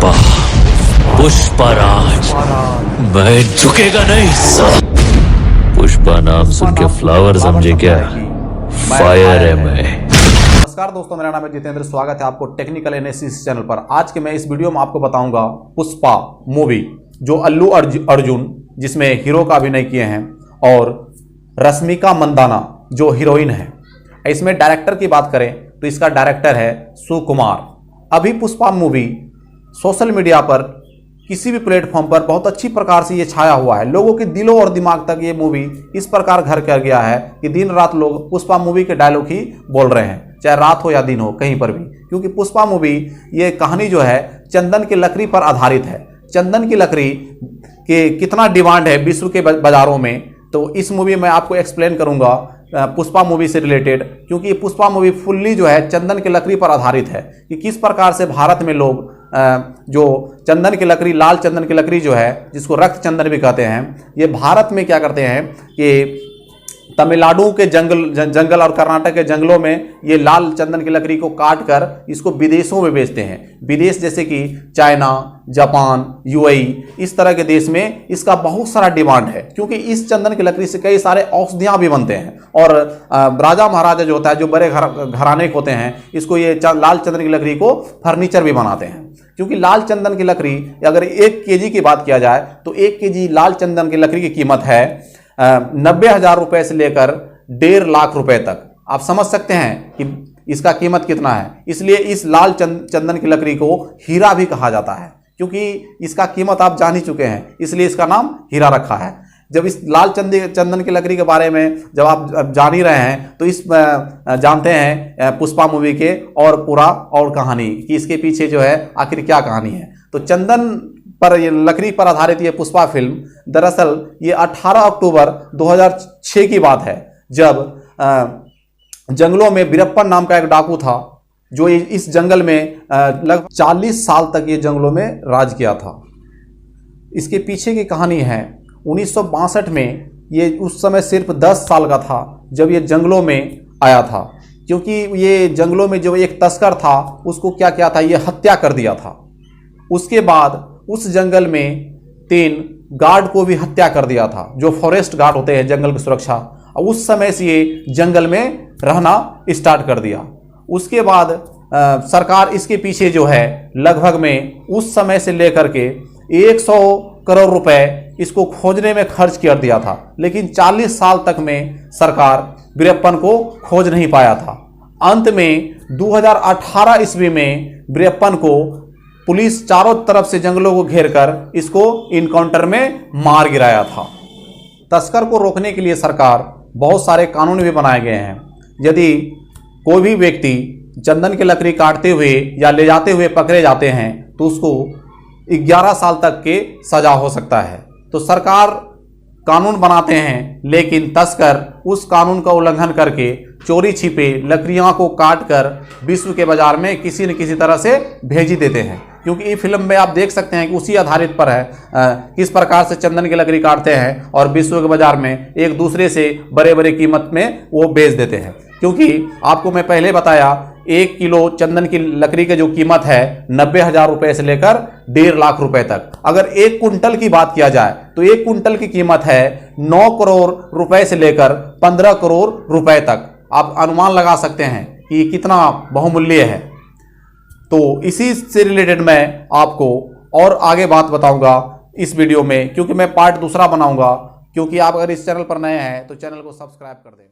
पुष्पा, पुष्पराज, मैं झुकेगा नहीं साला। पुष्पा नाम सुन के फ्लावर समझे क्या? फायर है मैं। नमस्कार दोस्तों, मेरा नाम है जितेंद्र। स्वागत है आपको टेक्निकल एनालिसिस चैनल पर। आज के मैं इस वीडियो में आपको बताऊंगा पुष्पा मूवी, जो अल्लू अर्जुन जिसमें हीरो का अभिनय किए हैं, और रश्मिका मंदाना जो हीरोइन है। इसमें डायरेक्टर की बात करें तो इसका डायरेक्टर है सुकुमार। अभी पुष्पा मूवी सोशल मीडिया पर किसी भी प्लेटफॉर्म पर बहुत अच्छी प्रकार से ये छाया हुआ है। लोगों के दिलों और दिमाग तक ये मूवी इस प्रकार घर कर गया है कि दिन रात लोग पुष्पा मूवी के डायलॉग ही बोल रहे हैं, चाहे रात हो या दिन हो, कहीं पर भी। क्योंकि पुष्पा मूवी ये कहानी जो है चंदन की लकड़ी पर आधारित है। चंदन की लकड़ी के कितना डिमांड है विश्व के बाजारों में, तो इस मूवी में आपको एक्सप्लेन करूंगा पुष्पा मूवी से रिलेटेड। क्योंकि पुष्पा मूवी फुल्ली जो है चंदन की लकड़ी पर आधारित है कि किस प्रकार से भारत में लोग जो चंदन की लकड़ी, लाल चंदन की लकड़ी जो है, जिसको रक्त चंदन भी कहते हैं, ये भारत में क्या करते हैं कि तमिलनाडु के जंगल और कर्नाटक के जंगलों में ये लाल चंदन की लकड़ी को काट कर इसको विदेशों में बेचते हैं। विदेश जैसे कि चाइना, जापान, यूएई, इस तरह के देश में इसका बहुत सारा डिमांड है। क्योंकि इस चंदन की लकड़ी से कई सारे औषधियाँ भी बनते हैं। और राजा महाराजा जो होता है, जो बड़े घराने के होते हैं, इसको ये लाल चंदन की लकड़ी को फर्नीचर भी बनाते हैं। क्योंकि लाल चंदन की लकड़ी, अगर 1 केजी की बात किया जाए तो 1 केजी लाल चंदन की लकड़ी की कीमत है 90,000 रुपए से लेकर 1.5 लाख रुपए तक। आप समझ सकते हैं कि इसका कीमत कितना है। इसलिए इस लाल चंदन की लकड़ी को हीरा भी कहा जाता है। क्योंकि इसका कीमत आप जान ही चुके हैं, इसलिए इसका नाम हीरा रखा है। जब इस लाल चंदन की लकड़ी के बारे में जब आप जान ही रहे हैं, तो इस जानते हैं पुष्पा मूवी के और पूरा और कहानी कि इसके पीछे जो है आखिर क्या कहानी है। तो चंदन पर, ये लकड़ी पर आधारित ये पुष्पा फिल्म, दरअसल ये 18 अक्टूबर 2006 की बात है, जब जंगलों में वीरप्पन नाम का एक डाकू था, जो इस जंगल में लगभग 40 साल तक ये जंगलों में राज किया था। इसके पीछे की कहानी है 1962 में, ये उस समय सिर्फ 10 साल का था जब ये जंगलों में आया था। क्योंकि ये जंगलों में जो एक तस्कर था, उसको क्या किया था, ये हत्या कर दिया था। उसके बाद उस जंगल में 3 गार्ड को भी हत्या कर दिया था, जो फॉरेस्ट गार्ड होते हैं, जंगल की सुरक्षा। और उस समय से ये जंगल में रहना स्टार्ट कर दिया। उसके बाद सरकार इसके पीछे जो है लगभग में उस समय से लेकर के 100 करोड़ रुपए इसको खोजने में खर्च कर दिया था। लेकिन 40 साल तक में सरकार वीरप्पन को खोज नहीं पाया था। अंत में 2018 ईस्वी में वीरप्पन को पुलिस चारों तरफ से जंगलों को घेर कर इसको इनकाउंटर में मार गिराया था। तस्कर को रोकने के लिए सरकार बहुत सारे कानून भी बनाए गए हैं। यदि कोई भी व्यक्ति चंदन की लकड़ी काटते हुए या ले जाते हुए पकड़े जाते हैं, तो उसको 11 साल तक के सजा हो सकता है। तो सरकार कानून बनाते हैं, लेकिन तस्कर उस कानून का उल्लंघन करके चोरी छिपे लकड़ियां को काटकर विश्व के बाजार में किसी न किसी तरह से भेज ही देते हैं। क्योंकि ये फिल्म में आप देख सकते हैं कि उसी आधारित पर है किस प्रकार से चंदन की लकड़ी काटते हैं और विश्व के बाजार में एक दूसरे से बड़े बड़े कीमत में वो बेच देते हैं। क्योंकि आपको मैं पहले बताया, 1 किलो चंदन की लकड़ी की जो कीमत है 90,000 रुपए से लेकर 1.5 लाख रुपए तक। अगर 1 कुंटल की बात किया जाए तो 1 कुंटल की कीमत है 9 करोड़ रुपए से लेकर 15 करोड़ रुपए तक। आप अनुमान लगा सकते हैं कि कितना बहुमूल्य है। तो इसी से रिलेटेड मैं आपको और आगे बात बताऊंगा इस वीडियो में, क्योंकि मैं पार्ट दूसरा बनाऊंगा। क्योंकि आप अगर इस चैनल पर नए हैं तो चैनल को सब्सक्राइब कर दें।